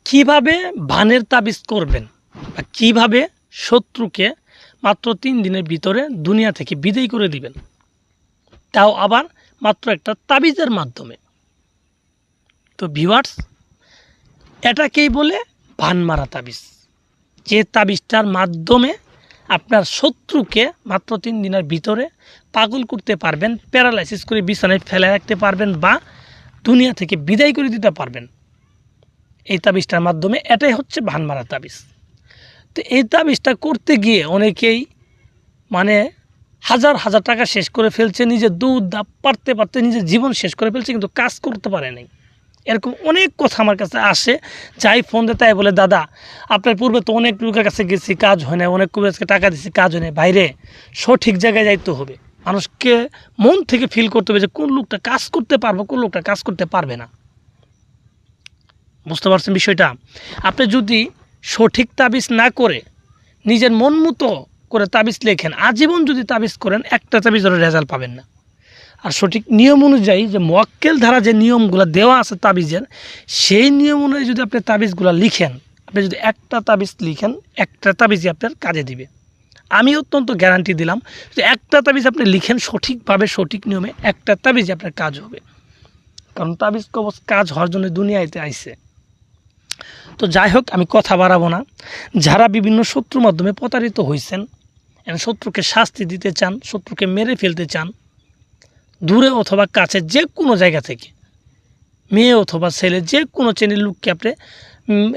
কিভাবে ভানের তাবিজ করবেন বা কিভাবে শত্রুকে মাত্র 3 দিনের ভিতরে দুনিয়া থেকে বিদায় করে দিবেন, তাও আবার মাত্র একটা তাবিজের মাধ্যমে। তো ভিউয়ার্স, এটাকেই বলে ভান মারা তাবিজ, যে তাবিজটার মাধ্যমে আপনার শত্রুকে মাত্র 3 দিনের ভিতরে পাগল করতে পারবেন, প্যারালাইসিস করে বিছানায় ফেলে রাখতে পারবেন বা দুনিয়া থেকে বিদায় করে দিতে পারবেন এই তাবিজটার মাধ্যমে। এটাই হচ্ছে ভান মারা তাবিজ। তো এই তাবিজটা করতে গিয়ে অনেকেই হাজার হাজার টাকা শেষ করে ফেলছে, নিজের দুধ দাপ পারতে পারতে নিজের জীবন শেষ করে ফেলছে, কিন্তু কাজ করতে পারে নাই। এরকম অনেক কথা আমার কাছে আসে, যাই ফোন দেয় তাই বলে, দাদা আপনার পূর্বে তো অনেক লোকের কাছে গেছি, কাজ হয় না, অনেক কবিরাজকে টাকা দিচ্ছি, কাজ হয় না। বাইরে সঠিক জায়গায় যাইতে হবে, মানুষকে মন থেকে ফিল করতে হবে যে কোন লোকটা কাজ করতে পারবে, কোন লোকটা কাজ করতে পারবে না। বুঝতে পারছেন বিষয়টা? আপনি যদি সঠিক তাবিজ না করে নিজের মন মতো করে তাবিজ লেখেন, আজীবন যদি তাবিজ করেন, একটা তাবিজের রেজাল্ট পাবেন না। আর সঠিক নিয়ম অনুযায়ী যে মোয়াক্কেল ধারা যে নিয়মগুলো দেওয়া আছে তাবিজের, সেই নিয়ম অনুযায়ী যদি আপনি তাবিজগুলো লিখেন, আপনি যদি একটা তাবিজ লিখেন, একটা তাবিজই আপনার কাজে দিবে। আমি অত্যন্ত গ্যারান্টি দিলাম যে একটা তাবিজ আপনি লিখেন সঠিকভাবে, সঠিক নিয়মে, একটা তাবিজই আপনার কাজ হবে। কারণ তাবিজ কবজ কাজ হওয়ার জন্য দুনিয়াতে আইছে। তো যাই হোক, আমি কথা বাড়াবো না। যারা বিভিন্ন শত্রুর মাধ্যমে প্রতারিত হয়েছেন, শত্রুকে শাস্তি দিতে চান, শত্রুকে মেরে ফেলতে চান, দূরে অথবা কাছে যে কোনো জায়গা থেকে, মেয়ে অথবা ছেলে, যে কোনো শ্রেণীর লোককে আপনি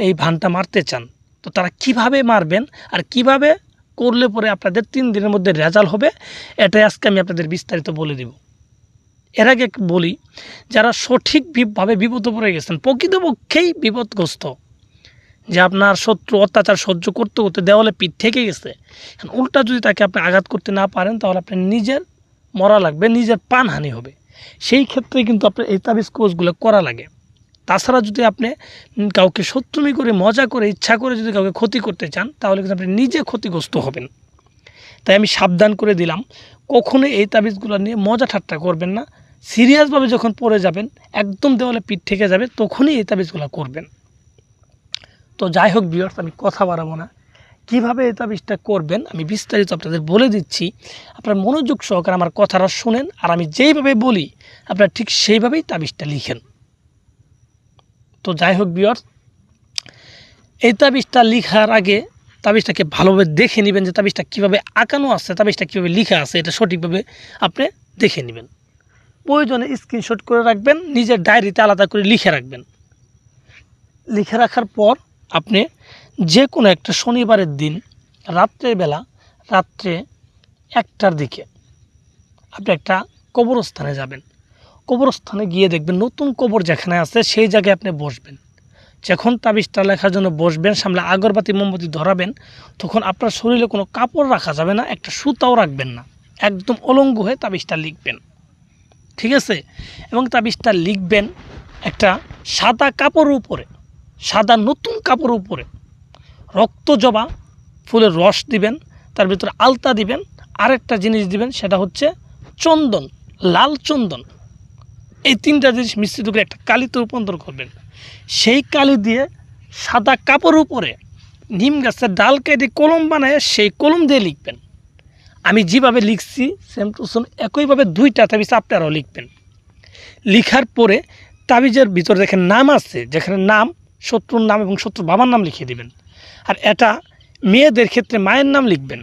এই ভানটা মারতে চান, তো তারা কিভাবে মারবেন আর কিভাবে করলে পরে আপনাদের 3 দিনের মধ্যে রেজাল্ট হবে, এটাই আজকে আমি আপনাদের বিস্তারিত বলে দেব। এর আগে বলি, যারা সঠিকভাবে বিপদে পড়ে গেছেন, প্রকৃতপক্ষেই বিপদগ্রস্ত, যে আপনার শত্রু অত্যাচার সহ্য করতে করতে দেওয়ালে পিঠ থেকে গেছে, উল্টা যদি তাকে আপনি আঘাত করতে না পারেন, তাহলে আপনি নিজের মরা লাগবে, নিজের প্রাণহানি হবে। সেই ক্ষেত্রে কিন্তু আপনার এই তাবিজ কোর্সগুলো করা লাগে। তাছাড়া যদি আপনি কাউকে শত্রুমি করে, মজা করে, ইচ্ছা করে যদি কাউকে ক্ষতি করতে চান, তাহলে কিন্তু আপনি নিজে ক্ষতিগ্রস্ত হবেন। তাই আমি সাবধান করে দিলাম, কখনোই এই তাবিজগুলো নিয়ে মজা ঠাট্টা করবেন না। সিরিয়াসভাবে যখন পড়ে যাবেন, একদম দেওয়ালে পিঠ থেকে যাবে, তখনই এই তাবিজগুলো করবেন। তো যাই হোক ভিউয়ার্স, আমি কথা বাড়াবো না। কীভাবে এই তাবিজটা করবেন আমি বিস্তারিত আপনাদের বলে দিচ্ছি। আপনার মনোযোগ সহকারে আমার কথাটা শোনেন, আর আমি যেইভাবে বলি আপনারা ঠিক সেইভাবেই তাবিজটা লিখেন। তো যাই হোক ভিউয়ার্স, এই তাবিজটা লিখার আগে তাবিজটাকে ভালোভাবে দেখে নেবেন যে তাবিজটা কীভাবে আঁকানো আছে, তাবিজটা কীভাবে লিখা আছে, এটা সঠিকভাবে আপনি দেখে নেবেন। প্রয়োজনে স্ক্রিনশট করে রাখবেন, নিজের ডায়েরিতে আলাদা করে লিখে রাখবেন। লিখে রাখার পর আপনি যে কোনো একটা শনিবারের দিন রাত্রে 1টার দিকে আপনি একটা কবরস্থানে যাবেন। কবরস্থানে গিয়ে দেখবেন নতুন কবর যেখানে আছে সেই জায়গায় আপনি বসবেন। যখন তাবিজটা লেখার জন্য বসবেন, সামনে আগরবাতি মোমবাতি ধরাবেন, তখন আপনার শরীরে কোনো কাপড় রাখা যাবে না, একটা সুতাও রাখবেন না, একদম অলঙ্গ হয়ে তাবিজটা লিখবেন। ঠিক আছে? এবং তাবিজটা লিখবেন একটা সাদা কাপড়ের উপরে, সাদা নতুন কাপড়ের উপরে রক্ত জবা ফুলের রস দিবেন, তার ভিতরে আলতা দিবেন, আরেকটা জিনিস দিবেন, সেটা হচ্ছে চন্দন, লাল চন্দন। এই 3টা জিনিস মিশ্রিত করে একটা কালিতে রূপান্তর করবেন। সেই কালি দিয়ে সাদা কাপড়ের উপরে নিম গাছের ডাল কেটে কলম বানায় সেই কলম দিয়ে লিখবেন। আমি যেভাবে লিখছি সেম টু সেম একইভাবে 2টা তাবিজ আপনারাও লিখবেন। লিখার পরে তাবিজের ভিতরে দেখেন নাম আছে, যেখানে নাম, শত্রুর নাম এবং শত্রুর বাবার নাম লিখে দিবেন। আর এটা মেয়েদের ক্ষেত্রে মায়ের নাম লিখবেন,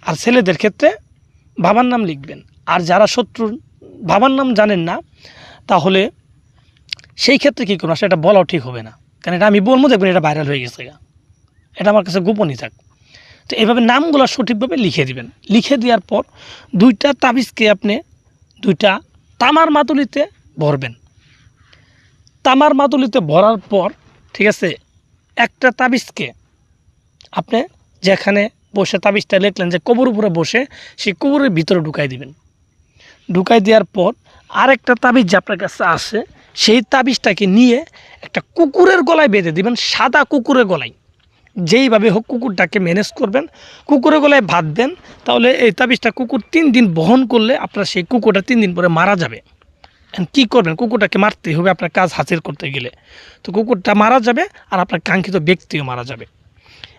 আর ছেলেদের ক্ষেত্রে বাবার নাম লিখবেন। আর যারা শত্রুর বাবার নাম জানেন না, তাহলে সেই ক্ষেত্রে কী করবেন সেটা বলাও ঠিক হবে না, কারণ এটা আমি বলবো, দেখবেন এটা ভাইরাল হয়ে গেছে, এটা আমার কাছে গোপনই থাক। তো এইভাবে নামগুলো সঠিকভাবে লিখে দিবেন। লিখে দেওয়ার পর 2টা তাবিজকে আপনি 2টা তামার মাদুলিতে ভরবেন। তামার মাদুলিতে ভরার পর, ঠিক আছে, একটা তাবিজকে আপনি যেখানে বসে তাবিজটা লিখলেন, যে কবর উপরে বসে, সেই কবরের ভিতরে ঢুকাই দিবেন। ঢুকাই দেওয়ার পর আরেকটা তাবিজ যে আপনার কাছে আসে, সেই তাবিজটাকে নিয়ে একটা কুকুরের গলায় বেঁধে দিবেন, সাদা কুকুরের গলায়। যেইভাবে হোক কুকুরটাকে ম্যানেজ করবেন, কুকুরের গলায় বাঁধবেন। তাহলে এই তাবিজটা কুকুর 3 দিন বহন করলে আপনার সেই কুকুরটা 3 দিন পরে মারা যাবে। কী করবেন? কুকুরটাকে মারতেই হবে আপনার কাজ হাসিল করতে গেলে। তো কুকুরটা মারা যাবে আর আপনার কাঙ্ক্ষিত ব্যক্তিও মারা যাবে।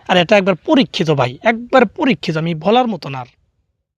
আর এটা একবার পরীক্ষিত ভাই, একবার পরীক্ষিত, আমি বলার মতো না আর।